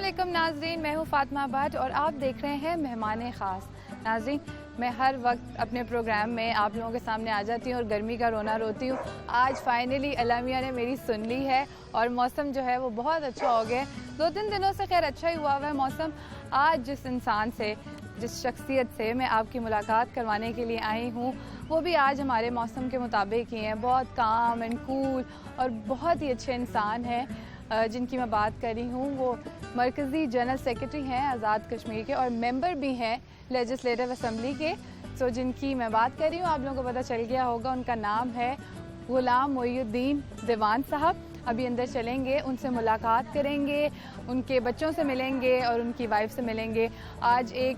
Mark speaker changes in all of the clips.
Speaker 1: वालेकुम नाजरीन, मैं हूँ फातिमा भट्ट और आप देख रहे हैं मेहमान ख़ास। नाजरीन, मैं हर वक्त अपने प्रोग्राम में आप लोगों के सामने आ जाती हूँ और गर्मी का रोना रोती हूँ। आज फाइनली अलामिया ने मेरी सुन ली है और मौसम जो है वो बहुत अच्छा हो गया। 2-3 दिनों से खैर अच्छा ही हुआ है मौसम। आज जिस इंसान से, जिस शख्सियत से मैं आपकी मुलाकात करवाने के लिए आई हूँ, वो भी आज हमारे मौसम के मुताबिक ही हैं। बहुत काम एंड कूल और बहुत ही अच्छे इंसान हैं। जिनकी मैं बात कर रही हूँ वो मरकज़ी जनरल सेक्रेटरी हैं आज़ाद कश्मीर के और मेंबर भी हैं लेजिस्लेटिव असम्बली के। सो जिनकी मैं बात कर रही हूँ, आप लोगों को पता चल गया होगा, उनका नाम है गुलाम मोइनुद्दीन दीवान साहब। अभी अंदर चलेंगे, उनसे मुलाकात करेंगे, उनके बच्चों से मिलेंगे और उनकी वाइफ से मिलेंगे। आज एक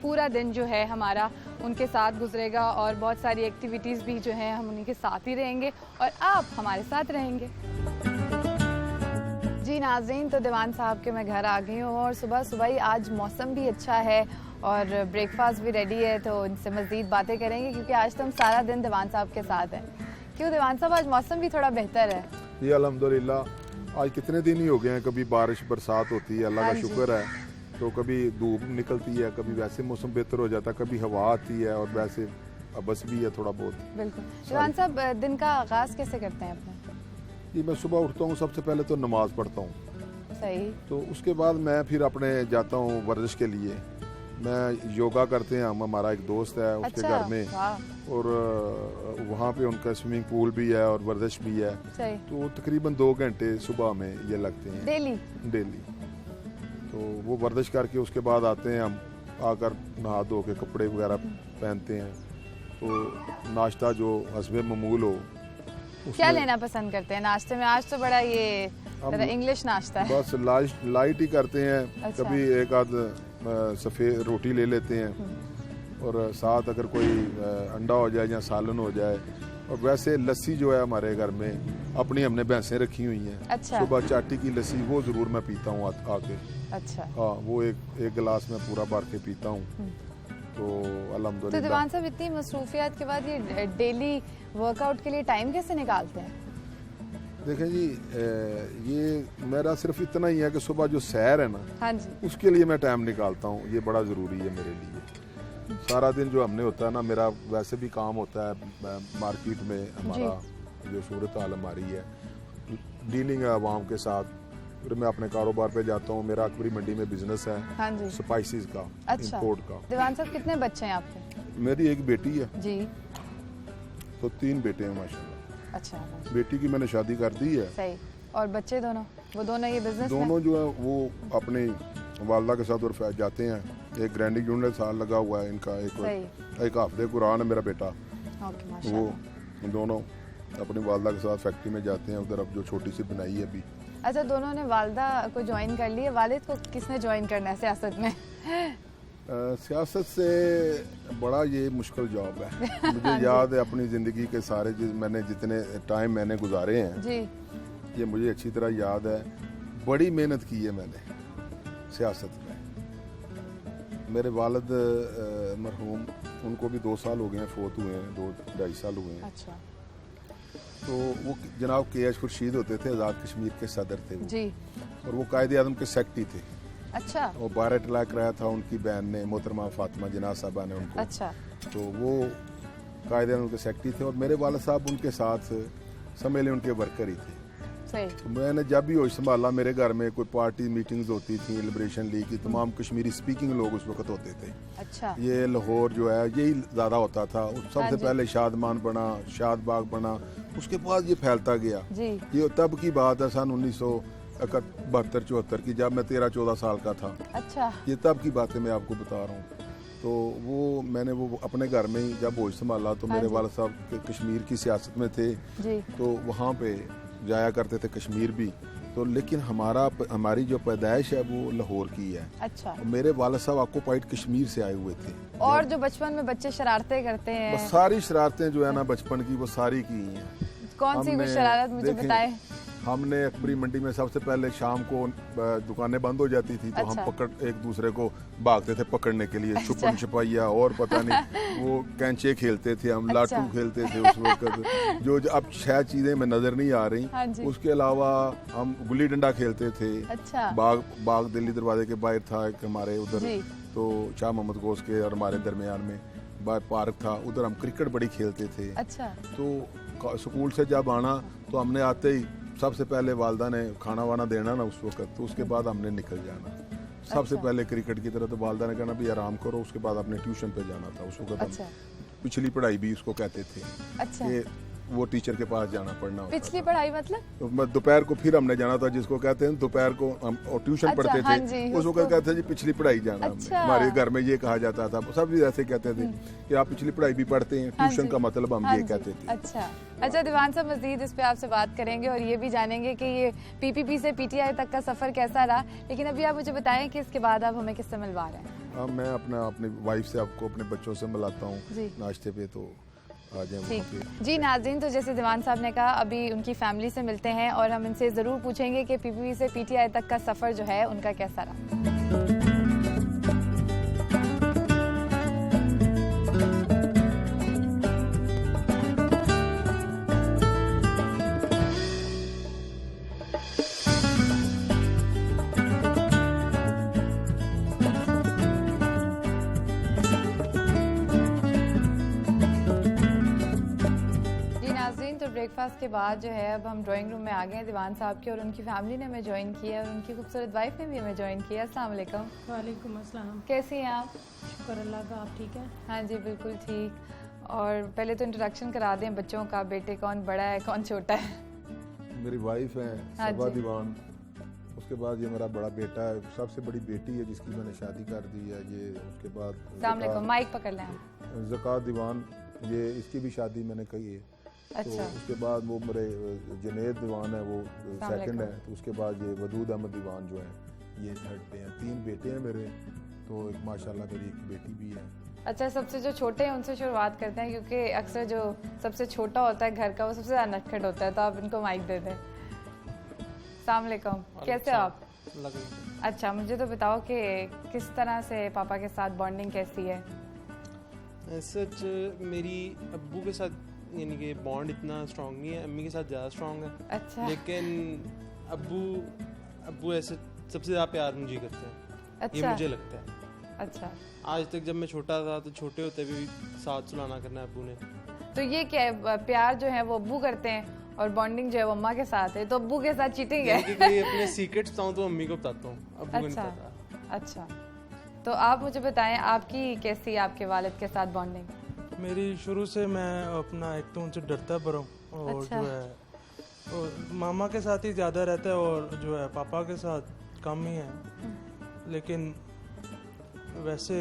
Speaker 1: पूरा दिन जो है हमारा उनके साथ गुजरेगा और बहुत सारी एक्टिविटीज़ भी जो हैं हम उनके साथ ही रहेंगे और आप हमारे साथ रहेंगे। जी नाज़रीन, तो दीवान साहब के मैं घर आ गई हूँ और सुबह सुबह ही आज मौसम भी अच्छा है और ब्रेकफास्ट भी रेडी है, तो इनसे मज़ीद बातें करेंगे क्योंकि आज तो हम सारा दिन दीवान साहब के साथ हैं। क्यों दीवान साहब, आज मौसम भी थोड़ा बेहतर है?
Speaker 2: जी अल्हम्दुलिल्लाह, आज कितने दिन ही हो गए हैं, कभी बारिश बरसात होती है, अल्लाह का शुक्र है। तो कभी धूप निकलती है, कभी वैसे मौसम बेहतर हो जाता है, कभी हवा आती है और वैसे बस भी है थोड़ा बहुत।
Speaker 1: बिल्कुल। दीवान साहब, दिन का आगाज़ कैसे करते हैं अपने?
Speaker 2: जी मैं सुबह उठता हूँ, सबसे पहले तो नमाज पढ़ता हूँ।
Speaker 1: सही। तो
Speaker 2: उसके बाद मैं फिर अपने जाता हूँ वर्जिश के लिए। मैं योगा करते हैं, हम हमारा एक दोस्त है उसके घर में, और वहाँ पे उनका स्विमिंग पूल भी है और वर्जिश भी है।
Speaker 1: सही।
Speaker 2: तो तकरीबन 2 घंटे सुबह में ये लगते हैं डेली। तो वो वर्जिश करके उसके बाद आते हैं, हम आकर नहा धो के कपड़े वगैरह पहनते हैं। तो नाश्ता जो हस्बे ममूल हो,
Speaker 1: क्या लेना पसंद करते हैं नाश्ते में? आज तो बड़ा ये इंग्लिश नाश्ता है।
Speaker 2: बस लाइट ही करते हैं। अच्छा। कभी एक आध सफ़ेद रोटी ले लेते हैं और साथ अगर कोई अंडा हो जाए या सालन हो जाए। और वैसे लस्सी जो है हमारे घर में अपनी हमने भैंसें रखी हुई हैं।
Speaker 1: अच्छा।
Speaker 2: सुबह चाटी की लस्सी वो ज़रूर मैं पीता हूँ आके।
Speaker 1: अच्छा।
Speaker 2: हाँ, वो एक गिलास में पूरा भर के पीता हूँ। तो अल्हम्दुलिल्लाह।
Speaker 1: तो दीवान साहब, इतनी मसरूफियात के बाद ये डेली वर्कआउट के लिए टाइम कैसे निकालते हैं?
Speaker 2: देखें जी, ये मेरा सिर्फ इतना ही है कि सुबह जो सैर है ना,
Speaker 1: हाँ जी,
Speaker 2: उसके लिए मैं टाइम निकालता हूँ। ये बड़ा ज़रूरी है मेरे लिए। सारा दिन जो हमने होता है ना, मेरा वैसे भी काम होता है मार्केट में, हमारा जो सूरत हाल हमारी है, डीलिंग है आवाम के साथ। फिर मैं अपने कारोबार पे जाता हूँ। मेरा अकबरी मंडी में बिजनेस है। हाँ जी। स्पाइसेस का। अच्छा। इंपोर्ट का।
Speaker 1: दीवान साहब, कितने बच्चे हैं आपके?
Speaker 2: मेरी एक बेटी है
Speaker 1: जी।
Speaker 2: तो 3 बेटे हैं माशाल्लाह।
Speaker 1: अच्छा।
Speaker 2: बेटी की मैंने शादी कर दी है।
Speaker 1: सही। और बच्चे दोनों? वो दोनों ये बिजनेस
Speaker 2: दोनों जो है वो अपने वालदा के साथ और जाते हैं। एक ग्रैंडिंग यूनिट साल लगा हुआ है इनका, एक हाफिज़ कुरान है मेरा बेटा। वो दोनों अपनी वालदा के साथ फैक्ट्री में जाते हैं उधर, अब जो छोटी सी बनाई है अभी।
Speaker 1: अच्छा, दोनों ने वालदा को ज्वाइन कर लिया। वालिद को किसने ज्वाइन करना है सियासत में?
Speaker 2: सियासत से बड़ा ये मुश्किल जॉब है। मुझे याद है अपनी ज़िंदगी के सारे मैंने जितने टाइम मैंने गुजारे हैं जी, ये मुझे अच्छी तरह याद है। बड़ी मेहनत की है मैंने सियासत में। मेरे वालिद मरहूम, उनको भी 2 साल हो गए हैं, फोत हुए हैं, 2-2.5 साल हुए हैं। अच्छा। तो वो जनाब KH खुर्शीद होते थे, आज़ाद कश्मीर के सदर थे वो जी, और वो कायदे आज़म के सेक्रेटरी थे। अच्छा। वो 12 तलाक कराया था उनकी बहन ने, मोहतरमा फातिमा जिन्ना साहबा ने उनको। अच्छा। तो वो कायदे आज़म के सेक्रेटरी थे और मेरे वालिद साहब उनके साथ सम्मेलन उनके वर्कर ही थे। सही। तो मैंने जब भी होश संभाला, मेरे घर में कोई पार्टी मीटिंग्स होती थी, लिबरेशन लीग की, तमाम कश्मीरी स्पीकिंग लोग उस वक्त होते थे। अच्छा। ये लाहौर जो है यही ज़्यादा होता था। सबसे पहले शादमान बना, शादबाग बना, उसके बाद ये फैलता गया जी। ये तब की बात है, सन 1972-74 की, जब मैं 13-14 साल का था। अच्छा। ये तब की बातें मैं आपको बता रहा हूँ। तो वो मैंने वो अपने घर में ही जब होश संभाला तो मेरे वालिद साहब कश्मीर की सियासत में थे जी। तो वहाँ पे जाया करते थे कश्मीर भी। तो लेकिन हमारी जो पैदाइश है वो लाहौर की है। अच्छा। मेरे वालिद साहब ऑक्युपाइड कश्मीर से आए हुए थे।
Speaker 1: और जो बचपन में बच्चे शरारतें करते हैं,
Speaker 2: सारी शरारतें जो है ना बचपन की, वो सारी की हैं।
Speaker 1: कौन सी कुछ शरारत मुझे बताएं?
Speaker 2: हमने अकबरी मंडी में सबसे पहले शाम को दुकानें बंद हो जाती थी तो
Speaker 1: अच्छा।
Speaker 2: हम पकड़ एक दूसरे को भागते थे पकड़ने के लिए, छुपन छुपाइया और पता नहीं वो कैंचे खेलते थे हम, लाटू खेलते थे उस वक्त, जो अब 6 चीजें में नजर नहीं आ रही।
Speaker 1: हाँ जी।
Speaker 2: उसके अलावा हम गुल्ली डंडा खेलते थे।
Speaker 1: अच्छा।
Speaker 2: बाग दिल्ली दरवाजे के बाहर था एक हमारे उधर,
Speaker 1: जी।
Speaker 2: तो शाह मोहम्मद गोस के और हमारे दरमियान में बाहर पार्क था, उधर हम क्रिकेट बड़ी खेलते थे।
Speaker 1: अच्छा।
Speaker 2: तो स्कूल से जब आना तो हमने आते ही सबसे पहले वालदा ने खाना वाना देना ना उस वक्त, तो उसके बाद हमने निकल जाना। सबसे पहले क्रिकेट की तरह तो वालदा ने कहना भी आराम करो, उसके बाद अपने ट्यूशन पे जाना था उस वक्त।
Speaker 1: अच्छा।
Speaker 2: पिछली पढ़ाई भी उसको कहते थे।
Speaker 1: अच्छा।
Speaker 2: कि वो टीचर के पास जाना पड़ना होता
Speaker 1: पिछली
Speaker 2: था।
Speaker 1: पढ़ाई मतलब?
Speaker 2: तो दोपहर को फिर हमने जाना था, जिसको कहते हैं दोपहर को हम और ट्यूशन
Speaker 1: अच्छा,
Speaker 2: पढ़ते
Speaker 1: हाँ
Speaker 2: थे,
Speaker 1: जी,
Speaker 2: उस वक्त कहते हैं जी पिछली पढ़ाई जाना हमने।
Speaker 1: अच्छा।
Speaker 2: हमारे घर में ये कहा जाता था, सब भी ऐसे कहते थे कि आप पिछली पढ़ाई भी पढ़ते हैं,
Speaker 1: हाँ
Speaker 2: ट्यूशन
Speaker 1: जी।
Speaker 2: का मतलब हम
Speaker 1: हाँ
Speaker 2: ये
Speaker 1: जी।
Speaker 2: कहते थे।
Speaker 1: अच्छा दीवान साहब, मजीद इस पे आपसे बात करेंगे और ये भी जानेंगे कि ये पीपीपी से पीटीआई तक का सफर कैसा रहा, लेकिन अभी आप मुझे बताएं कि इसके बाद आप हमें किससे मिलवा रहे हैं?
Speaker 2: हाँ, मैं अपनी वाइफ से आपको अपने बच्चों से मिलाता हूँ
Speaker 1: जी।
Speaker 2: नाश्ते पे, तो आ जाए वहाँ
Speaker 1: ठीक
Speaker 2: पे।
Speaker 1: जी नाज़रीन, तो जैसे दीवान साहब ने कहा अभी उनकी फैमिली से मिलते हैं और हम इनसे ज़रूर पूछेंगे कि पीपीपी से पीटीआई तक का सफ़र जो है उनका कैसा रहा। ब्रेकफास्ट के बाद जो है अब हम ड्राइंग रूम में आ गए हैं दीवान साहब के, और उनकी फैमिली ने हमें ज्वाइन किया और उनकी खूबसूरत वाइफ ने भी हमें ज्वाइन किया। अस्सलाम वालेकुम।
Speaker 3: वालेकुम अस्सलाम।
Speaker 1: कैसी हैं आप?
Speaker 3: शुक्र अल्लाह का, आप ठीक हैं?
Speaker 1: हाँ जी बिल्कुल ठीक। और पहले तो इंट्रोडक्शन करा दें बच्चों का, बेटे कौन बड़ा है कौन छोटा है?
Speaker 2: मेरी वाइफ है
Speaker 1: हाँ
Speaker 2: सबा
Speaker 1: जी।
Speaker 2: दीवान, उसके बाद ये मेरा बड़ा बेटा है, सबसे बड़ी बेटी है जिसकी मैंने शादी कर दी है ये। उसके बाद
Speaker 1: अस्सलाम वालेकुम, माइक पकड़ लें आप।
Speaker 2: ज़कात दीवान, ये इसकी भी शादी मैंने कही है।
Speaker 1: अच्छा।
Speaker 2: तो उसके बाद वो मेरे जनेद दीवान है, वो सेकंड है। तो उसके बाद ये वदूद अहमद दीवान जो है ये थर्ड पे हैं। 3 बेटे हैं मेरे, तो एक माशाल्लाह मेरी एक बेटी भी है।
Speaker 1: अच्छा, सबसे जो छोटे हैं उनसे शुरुआत करते हैं क्योंकि अक्सर जो सबसे छोटा होता है घर का वो सबसे ज़्यादा नटखट होता है, तो आप इनको माइक दे दें। अस्सलाम वालेकुम, कैसे हो आप? अच्छा, मुझे तो बताओ कि किस तरह से पापा के साथ बॉन्डिंग कैसी है?
Speaker 4: सच मेरी अब्बू के साथ यानी कि बॉन्ड इतना स्ट्रॉन्ग नहीं है, अम्मी के साथ ज़्यादा स्ट्रॉन्ग है।
Speaker 1: अच्छा।
Speaker 4: लेकिन अब्बू ऐसे सबसे ज़्यादा प्यार मुझे करते हैं।
Speaker 1: अच्छा।
Speaker 4: ये मुझे लगता है।
Speaker 1: अच्छा।
Speaker 4: आज तक जब मैं छोटा था तो छोटे होते भी साथ सुलाना करना अब्बू ने।
Speaker 1: तो ये क्या है, प्यार जो है वो अब्बू करते हैं और बॉन्डिंग जो है वो अम्मा के साथ है, तो अब्बू के साथ चीटिंग है?
Speaker 4: कोई अपने सीक्रेट्स बताऊँ तो अम्मी को बताता हूँ, अब्बू को नहीं
Speaker 1: अच्छा।
Speaker 4: पता।
Speaker 1: अच्छा, तो आप मुझे बताएं आपकी कैसी है आपके वालिद के साथ बॉन्डिंग?
Speaker 5: मेरी शुरू से मैं अपना एक तो उनसे डरता पर हूँ, और
Speaker 1: अच्छा।
Speaker 5: जो है और मामा के साथ ही ज़्यादा रहता है और जो है पापा के साथ कम ही है। लेकिन वैसे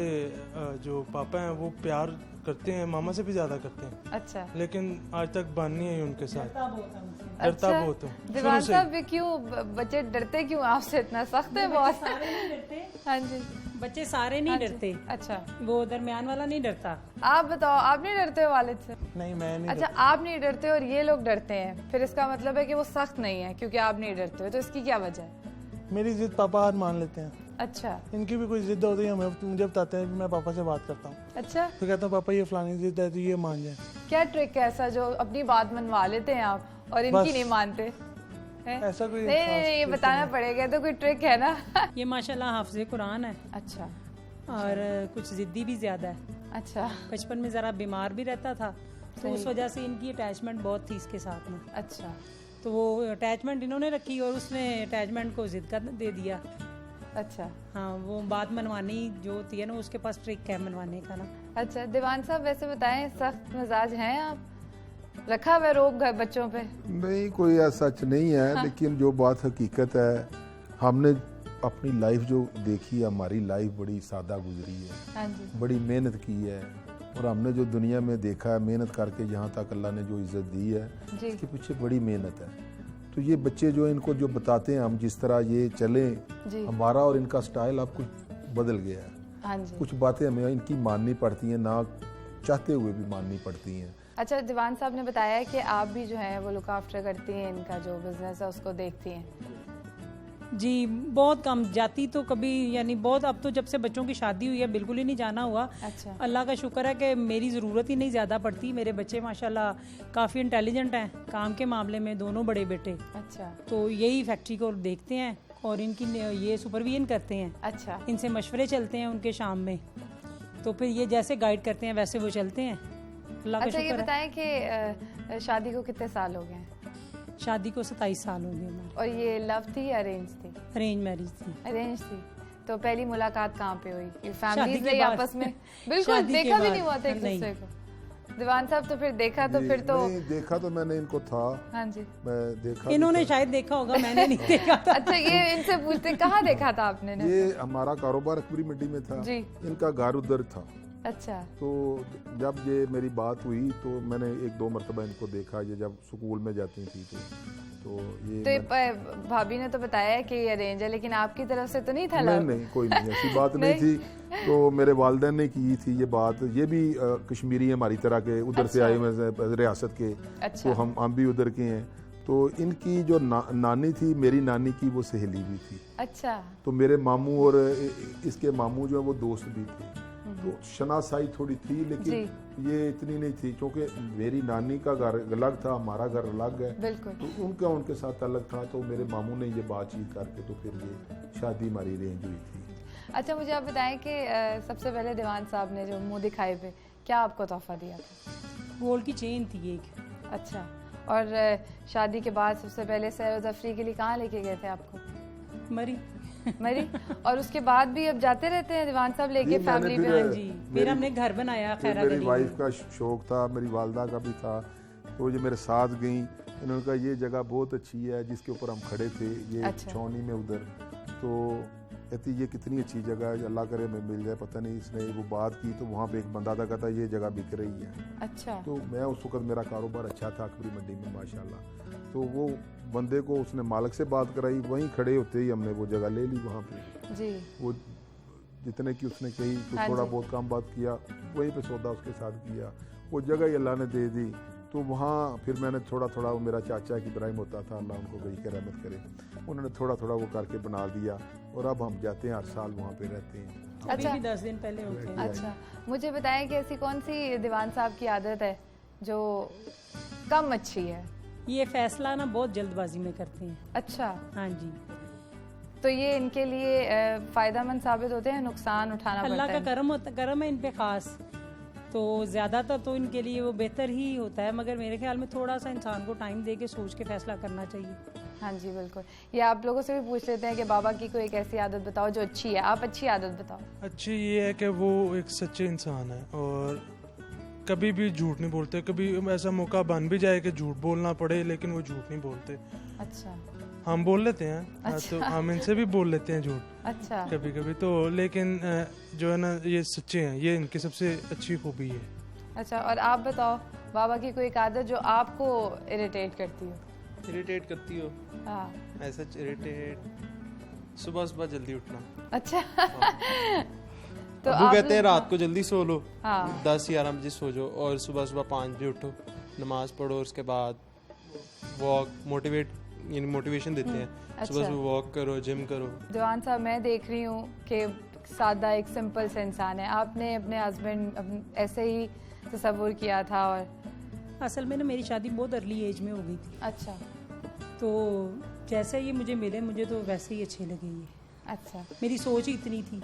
Speaker 5: जो पापा हैं वो प्यार करते हैं, मामा से भी ज़्यादा करते हैं।
Speaker 1: अच्छा।
Speaker 5: लेकिन आज तक बात नहीं है उनके साथ, डरता
Speaker 1: अच्छा,
Speaker 5: बहुत हूँ
Speaker 1: दीवान
Speaker 5: शुरू से।
Speaker 1: साहब क्यों बच्चे डरते क्यों आपसे, इतना सख्त है बहुत?
Speaker 3: सारे नहीं डरते,
Speaker 1: हाँ जी।
Speaker 3: बच्चे सारे नहीं
Speaker 1: हाँ जी।
Speaker 3: डरते,
Speaker 1: अच्छा,
Speaker 3: वो दरमियान वाला नहीं डरता।
Speaker 1: आप बताओ, आप नहीं डरते हो वालिद से?
Speaker 5: नहीं, मैं नहीं
Speaker 1: अच्छा, आप नहीं डरते और ये लोग डरते हैं, फिर इसका मतलब है कि वो सख्त नहीं है क्योंकि आप नहीं डरते हो, तो इसकी क्या वजह है?
Speaker 5: डरता। मेरी जिद पापा हार मान लेते हैं।
Speaker 1: अच्छा।
Speaker 5: इनकी भी कोई जिद होती है, मुझे बताते हैं, मैं पापा से बात करता हूँ,
Speaker 1: अच्छा,
Speaker 5: तो कहता हूँ पापा ये फलानी जिद है तो ये मान जाए।
Speaker 1: क्या ट्रिक है ऐसा जो अपनी बात मनवा लेते हैं आप और इनकी
Speaker 5: बस।
Speaker 1: नहीं मानते हैं?
Speaker 5: ऐसा कोई
Speaker 1: नहीं
Speaker 5: खास
Speaker 1: नहीं, ये
Speaker 5: trick
Speaker 1: बताना
Speaker 5: नहीं।
Speaker 1: पड़ेगा, तो कोई ट्रिक है ना?
Speaker 3: ये माशाल्लाह हाफिज़े कुरान है
Speaker 1: अच्छा।
Speaker 3: और कुछ ज़िद्दी भी ज़्यादा है।
Speaker 1: अच्छा।
Speaker 3: बचपन में ज़रा बीमार भी रहता था, तो उस वजह से इनकी अटैचमेंट बहुत थी इसके साथ में।
Speaker 1: अच्छा।
Speaker 3: तो वो अटैचमेंट इन्होंने रखी और उसने अटैचमेंट को ज़िद कर दे दिया।
Speaker 1: अच्छा।
Speaker 3: हाँ, वो बात मनवानी जो होती है ना, उसके पास ट्रिक है मनवाने का ना।
Speaker 1: अच्छा, दीवान साहब वैसे बताएं, सख्त मिजाज हैं आप? रखा हुआ रोब घर बच्चों पे?
Speaker 2: नहीं, कोई ऐसा सच नहीं है।
Speaker 1: हाँ।
Speaker 2: लेकिन जो बात हकीकत है, हमने अपनी लाइफ जो देखी है, हमारी लाइफ बड़ी सादा गुजरी है,
Speaker 1: हाँ जी।
Speaker 2: बड़ी मेहनत की है, और हमने जो दुनिया में देखा है मेहनत करके यहाँ तक अल्लाह ने जो इज्जत दी है,
Speaker 1: जी।
Speaker 2: इसके पीछे बड़ी मेहनत है। तो ये बच्चे जो इनको जो बताते हैं हम जिस तरह ये चलें,
Speaker 1: जी।
Speaker 2: हमारा और इनका स्टाइल अब कुछ बदल गया है।
Speaker 1: हाँ जी।
Speaker 2: कुछ बातें हमें इनकी माननी पड़ती हैं, ना चाहते हुए भी माननी पड़ती हैं।
Speaker 1: अच्छा, दीवान साहब ने बताया कि आप भी जो है वो लुक आफ्टर करती हैं, इनका जो बिजनेस है उसको देखती हैं।
Speaker 3: जी बहुत कम जाती तो कभी, यानी बहुत, अब तो जब से बच्चों की शादी हुई है बिल्कुल ही नहीं जाना हुआ।
Speaker 1: अच्छा।
Speaker 3: अल्लाह का शुक्र है कि मेरी ज़रूरत ही नहीं ज़्यादा पड़ती। मेरे बच्चे माशाल्लाह काफ़ी इंटेलिजेंट हैं काम के मामले में, दोनों बड़े बेटे।
Speaker 1: अच्छा।
Speaker 3: तो यही फैक्ट्री को देखते हैं और इनकी ये सुपरविजन करते हैं।
Speaker 1: अच्छा।
Speaker 3: इनसे मशवरे चलते हैं उनके शाम में, तो फिर ये जैसे गाइड करते हैं वैसे वो चलते हैं। अल्लाह का
Speaker 1: अच्छा, ये
Speaker 3: शुक्र है।
Speaker 1: बताएं कि शादी को कितने साल हो गए हैं?
Speaker 3: शादी को 27 साल हो गए हमारे।
Speaker 1: और ये लव थी या अरेंज थी?
Speaker 3: अरेंज मैरिज थी।
Speaker 1: अरेंज थी। तो पहली मुलाकात कहाँ पे हुई? ये
Speaker 3: शादी
Speaker 1: फैमिलीज
Speaker 3: के
Speaker 1: ने
Speaker 3: बाद।
Speaker 1: आपस में बिल्कुल
Speaker 3: शादी के
Speaker 1: देखा भी
Speaker 3: बाद।
Speaker 1: नहीं हुआ था एक
Speaker 3: नहीं।
Speaker 1: दूसरे को? दीवान साहब तो फिर देखा तो
Speaker 2: ये
Speaker 1: फिर तो
Speaker 2: नहीं देखा तो मैंने इनको था,
Speaker 1: हाँ जी।
Speaker 2: मैं देखा भी
Speaker 3: इन्होंने
Speaker 2: था।
Speaker 3: शायद देखा होगा, मैंने नहीं देखा था।
Speaker 1: अच्छा, ये इनसे पूछते कहाँ देखा था आपने ने?
Speaker 2: ये हमारा कारोबार अकबरी मंडी में था,
Speaker 1: जी।
Speaker 2: इनका घर उधर था।
Speaker 1: अच्छा।
Speaker 2: तो जब ये मेरी बात हुई तो मैंने 1-2 मरतबा इनको देखा, ये जब स्कूल में जाती थी तो ये
Speaker 1: भाभी ने तो बताया कि ये अरेंज है, लेकिन आपकी तरफ से तो नहीं था?
Speaker 2: नहीं नहीं, कोई नहीं, ऐसी बात नहीं थी। तो मेरे वालिदैन ने की थी ये बात। ये भी कश्मीरी हमारी तरह के, उधर से आए हुए रियासत के।
Speaker 1: अच्छा।
Speaker 2: तो हम भी उधर के हैं। तो इनकी जो नानी थी, मेरी नानी की वो सहेली भी थी।
Speaker 1: अच्छा।
Speaker 2: तो मेरे मामू और इसके मामू जो है वो दोस्त भी थे। तो शनासाई थोड़ी थी, लेकिन ये इतनी नहीं थी, क्योंकि मेरी नानी का घर अलग था, हमारा घर अलग है।
Speaker 1: बिल्कुल।
Speaker 2: तो उनके साथ अलग था। तो मेरे मामू ने ये बातचीत करके तो फिर ये शादी हमारी अरेंज हुई थी।
Speaker 1: अच्छा, मुझे आप बताएं कि सबसे पहले दीवान साहब ने जो मुंह दिखाए पे क्या आपको तोहफा दिया था?
Speaker 3: गोल्ड की चेन थी एक।
Speaker 1: अच्छा। और शादी के बाद सबसे पहले सैर व तफरी के लिए कहाँ लेके गए थे आपको?
Speaker 3: मरी।
Speaker 1: मरी। और उसके बाद भी अब जाते रहते हैं दीवान साहब लेके फैमिली में?
Speaker 3: हाँ जी, फिर हमने घर बनाया खैरा
Speaker 2: मेरी
Speaker 3: गली में।
Speaker 2: वाइफ का शौक था, मेरी वालदा का भी था। तो ये मेरे साथ गई, इन्होंने कहा ये जगह बहुत अच्छी है, जिसके ऊपर हम खड़े थे ये
Speaker 1: अच्छा।
Speaker 2: छौनी में उधर। तो कहती ये कितनी अच्छी जगह है, अल्लाह करे मैं मिल जाए। पता नहीं इसने वो बात की तो वहाँ पे एक बंदा था, कहता ये जगह बिक रही है।
Speaker 1: अच्छा।
Speaker 2: तो मैं उस वक्त मेरा कारोबार अच्छा था अकबरी मंडी में माशाल्लाह। तो वो बंदे को उसने मालिक से बात कराई, वहीं खड़े होते ही हमने वो जगह ले ली वहाँ पे।
Speaker 1: जी।
Speaker 2: वो जितने की उसने कही तो
Speaker 1: हाँ
Speaker 2: थोड़ा
Speaker 1: जी।
Speaker 2: बहुत काम बात किया, वहीं पे सौदा उसके साथ किया। वो जगह ही अल्लाह ने दे दी। तो वहाँ फिर मैंने थोड़ा थोड़ा, वो मेरा चाचा की इब्राहिम होता था, अल्लाह उनको गई के रहमत करे, उन्होंने थोड़ा थोड़ा वो करके बना दिया। और अब हम जाते हैं, हर साल वहाँ पे रहते हैं।
Speaker 3: अभी
Speaker 1: अच्छा।
Speaker 3: भी 10 दिन पहले होते हैं।
Speaker 1: अच्छा, मुझे बताएं कि ऐसी कौन सी दीवान साहब की आदत है जो कम अच्छी है?
Speaker 3: ये फैसला ना बहुत जल्दबाजी में करते हैं।
Speaker 1: अच्छा।
Speaker 3: हाँ जी,
Speaker 1: तो ये इनके लिए फायदेमंद साबित होते हैं, नुकसान उठाना
Speaker 3: अल्लाह
Speaker 1: पड़ता
Speaker 3: का
Speaker 1: है?
Speaker 3: करम है इन पे खास। तो ज़्यादातर तो इनके लिए वो बेहतर ही होता है, मगर मेरे ख्याल में थोड़ा सा इंसान को टाइम दे के सोच के फैसला करना चाहिए।
Speaker 1: हाँ जी, बिल्कुल। ये आप लोगों से भी पूछ लेते हैं कि बाबा की कोई एक ऐसी आदत बताओ जो अच्छी है। आप अच्छी आदत बताओ।
Speaker 5: अच्छी ये है कि वो एक सच्चे इंसान है और कभी भी झूठ नहीं बोलते। कभी ऐसा मौका बन भी जाए कि झूठ बोलना पड़े, लेकिन वो झूठ नहीं बोलते।
Speaker 1: अच्छा।
Speaker 5: हम बोल लेते हैं।
Speaker 1: अच्छा।
Speaker 5: तो हम इनसे भी बोल लेते हैं झूठ
Speaker 1: अच्छा।
Speaker 5: कभी कभी तो, लेकिन जो है ना ये सच्चे हैं, ये इनकी सबसे अच्छी खूबी है।
Speaker 1: अच्छा, और आप बताओ बाबा की कोई एक आदत जो आपको इरिटेट करती हो?
Speaker 4: इरिटेट करती हो?
Speaker 1: हाँ।
Speaker 4: ऐसा इरिटेट, सुबह सुबह जल्दी उठना।
Speaker 1: अच्छा।
Speaker 4: तो
Speaker 1: आप
Speaker 4: कहते हैं
Speaker 1: लोग-
Speaker 4: रात को जल्दी सो लो,
Speaker 1: हाँ।
Speaker 4: 10-11 बजे सो जाओ और सुबह सुबह 5 बजे उठो, नमाज पढ़ो, उसके बाद वॉक, मोटिवेशन देते हैं। सुबह
Speaker 1: अच्छा।
Speaker 4: सुबह वॉक करो, जिम करो।
Speaker 1: जवान साहब, मैं देख रही हूँ कि सादा एक सिंपल से इंसान है। आपने अपने हस्बैंड ऐसे ही तस्वुर किया था? और
Speaker 3: असल में ना मेरी शादी बहुत अर्ली एज में हो गई थी,
Speaker 1: अच्छा।
Speaker 3: तो जैसे ये मुझे मिले मुझे तो वैसे ही अच्छे लगे ये।
Speaker 1: अच्छा।
Speaker 3: मेरी सोच ही इतनी थी,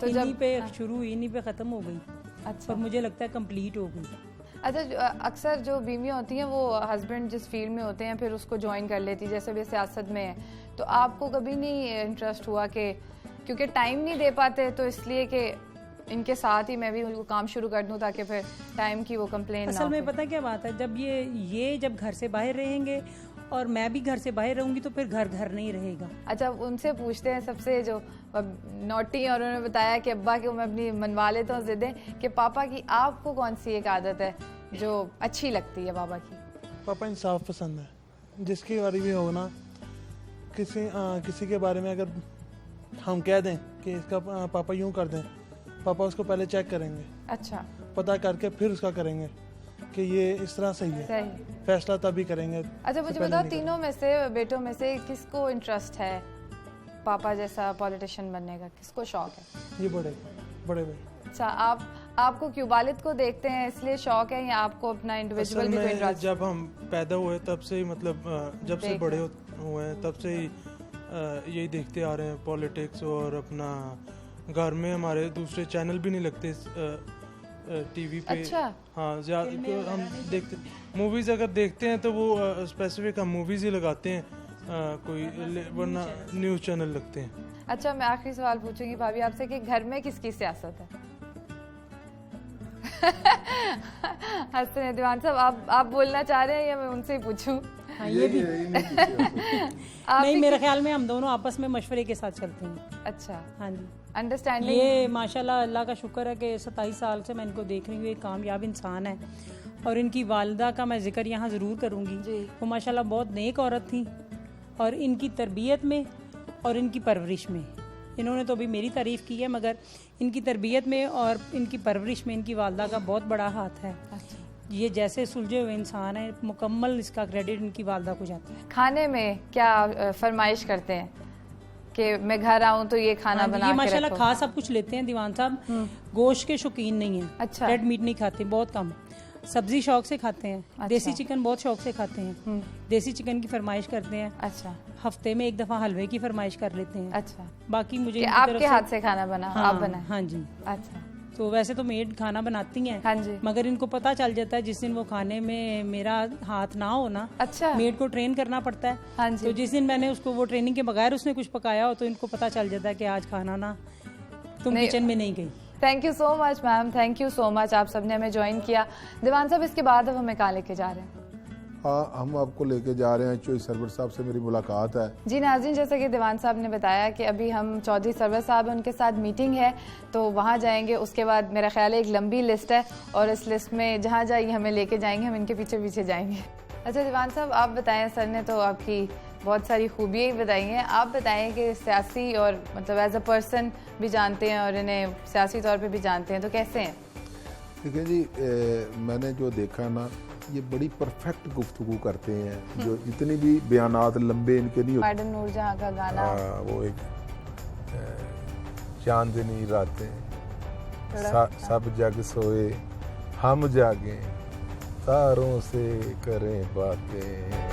Speaker 1: तो
Speaker 3: इन्हीं
Speaker 1: जब
Speaker 3: पे शुरू हुई, इन्हीं पे ख़त्म हो गई,
Speaker 1: अच्छा।
Speaker 3: और मुझे लगता है कंप्लीट हो गई।
Speaker 1: अच्छा, अक्सर जो बीवियाँ होती हैं वो हस्बैंड जिस फील्ड में होते हैं फिर उसको ज्वाइन कर लेती, जैसे भी सियासत में है। तो आपको कभी नहीं इंटरेस्ट हुआ कि क्योंकि टाइम नहीं दे पाते तो इसलिए कि इनके साथ ही मैं भी उनको काम शुरू कर दूं ताकि फिर टाइम की वो कंप्लेन ना
Speaker 3: असल में
Speaker 1: हो?
Speaker 3: पता क्या बात है, जब ये जब घर से बाहर रहेंगे और मैं भी घर से बाहर रहूंगी तो फिर घर घर नहीं रहेगा।
Speaker 1: अच्छा, उनसे पूछते हैं सबसे जो नोटी, और उन्होंने बताया कि अब्बा को मैं अपनी मनवा लेता हूँ जिद्दें, कि पापा की आपको कौन सी एक आदत है जो अच्छी लगती है बाबा की?
Speaker 5: पापा इंसाफ पसंद है, जिसकी बारे में हो ना, किसी के बारे में अगर हम कह दें कि इसका पापा यूं कर दें, पापा उसको पहले चेक करेंगे,
Speaker 1: अच्छा।
Speaker 5: पता करके फिर उसका करेंगे। कि ये इस तरह सही है,
Speaker 1: सही।
Speaker 5: फैसला तभी करेंगे।
Speaker 1: अच्छा मुझे बताओ, तीनों में से बेटों में से किसको इंटरेस्ट है पापा जैसा पॉलिटिशियन बनने का, किसको शौक है?
Speaker 5: ये बड़े भाई।
Speaker 1: अच्छा, आपको क्यों वालिद को देखते हैं इसलिए शौक है या आपको अपना इंडिविजुअल भी कोई इंटरेस्ट?
Speaker 5: जब हम पैदा हुए तब से ही मतलब जब से बड़े हुए हैं तब से ही यही देखते आ रहे हैं पॉलिटिक्स, और अपना घर में हमारे दूसरे चैनल भी नहीं लगते टीवी पे।
Speaker 1: अच्छा।
Speaker 5: हाँ, ज़्यादा हम देखते मूवीज़ अगर देखते हैं तो वो स्पेसिफिक हम मूवीज़ ही लगाते हैं, वरना न्यूज़ चैनल लगते हैं।
Speaker 1: अच्छा, मैं आखिरी सवाल पूछूंगी भाभी आपसे कि घर में किसकी सियासत है? हंसते हैं दीवान साहब, आप बोलना चाह रहे हैं या मैं उनसे ही पूछूं?
Speaker 3: हाँ, ये भी नहीं, मेरे ख्याल में हम दोनों आपस में मशवरे के साथ चलते हैं।
Speaker 1: अच्छा,
Speaker 3: हाँ जी,
Speaker 1: अंडरस्टैंडिंग।
Speaker 3: ये माशाल्लाह अल्लाह का शुक्र है कि 27 साल से मैं इनको देख रही हूँ, एक कामयाब इंसान है। और इनकी वालिदा का मैं जिक्र यहाँ ज़रूर करूँगी। वो माशाल्लाह बहुत नेक औरत थी, और इनकी तरबियत में और इनकी परवरिश में, इन्होंने तो अभी मेरी तारीफ़ की है, मगर इनकी तरबियत में और इनकी परवरिश में इनकी वालिदा का बहुत बड़ा हाथ है।
Speaker 1: अच्छा।
Speaker 3: ये जैसे सुलझे हुए इंसान है, मुकम्मल इसका क्रेडिट इनकी वालिदा को जाता है।
Speaker 1: खाने में क्या फरमाइश करते हैं कि मैं घर आऊं तो ये खाना बना
Speaker 3: ये
Speaker 1: के
Speaker 3: माशाल्लाह
Speaker 1: रखो?
Speaker 3: खा सब कुछ लेते हैं दीवान साहब। गोश्त के शौकीन नहीं है।
Speaker 1: अच्छा।
Speaker 3: रेड मीट नहीं खाते, बहुत कम। सब्जी शौक से खाते हैं।
Speaker 1: अच्छा।
Speaker 3: देसी चिकन बहुत शौक से खाते हैं। देसी चिकन की फरमाइश करते हैं।
Speaker 1: अच्छा।
Speaker 3: हफ्ते में एक दफा हलवे की फरमाइश कर लेते हैं।
Speaker 1: अच्छा।
Speaker 3: बाकी मुझे
Speaker 1: कि
Speaker 3: इनकी तरफ
Speaker 1: आपके हाथ से खाना बना,
Speaker 3: हाँ,
Speaker 1: आप बनाए?
Speaker 3: हाँ जी।
Speaker 1: अच्छा।
Speaker 3: तो वैसे तो मेड खाना बनाती हैं,
Speaker 1: हाँ जी।
Speaker 3: मगर इनको पता चल जाता है जिस दिन वो खाने में मेरा हाथ ना हो ना,
Speaker 1: अच्छा।
Speaker 3: मेड को ट्रेन करना पड़ता है।
Speaker 1: हाँ जी।
Speaker 3: तो जिस दिन मैंने उसको वो ट्रेनिंग के बगैर उसने कुछ पकाया हो तो इनको पता चल जाता है कि आज खाना ना, तुम किचन में नहीं गई।
Speaker 1: Thank you so much ma'am, thank you so much, आप सबने हमें ज्वाइन किया। दीवान साहब, इसके बाद अब हमें कहाँ लेके जा रहे हैं?
Speaker 2: हाँ, हम आपको लेके जा रहे हैं, चौधरी सरवर साहब से मेरी मुलाकात है।
Speaker 1: जी नाज़रीन, जैसा कि दीवान साहब ने बताया कि अभी हम चौधरी सरवर साहब उनके साथ मीटिंग है तो वहाँ जाएंगे। उसके बाद मेरा ख्याल है एक लंबी लिस्ट है और इस लिस्ट में जहाँ जाएंगे हमें लेके जाएंगे, हम इनके पीछे पीछे जाएंगे। अच्छा दीवान साहब, आप बताएं, सर ने तो आपकी बहुत सारी खूबियाँ ही बताई हैं, आप बताएं कि सियासी और मतलब एज अ पर्सन भी जानते हैं और इन्हें सियासी तौर पे भी जानते हैं, तो कैसे हैं?
Speaker 2: देखिए जी, मैंने जो देखा ना, ये बड़ी परफेक्ट गुफ्तगू करते हैं, जो इतनी भी बयानात लंबे इनके नहीं होते।
Speaker 1: मैडम नूरजहां का गाना,
Speaker 2: वो एक चांदनी रातें सब जग सोए हम जागे तारों से करें बातें।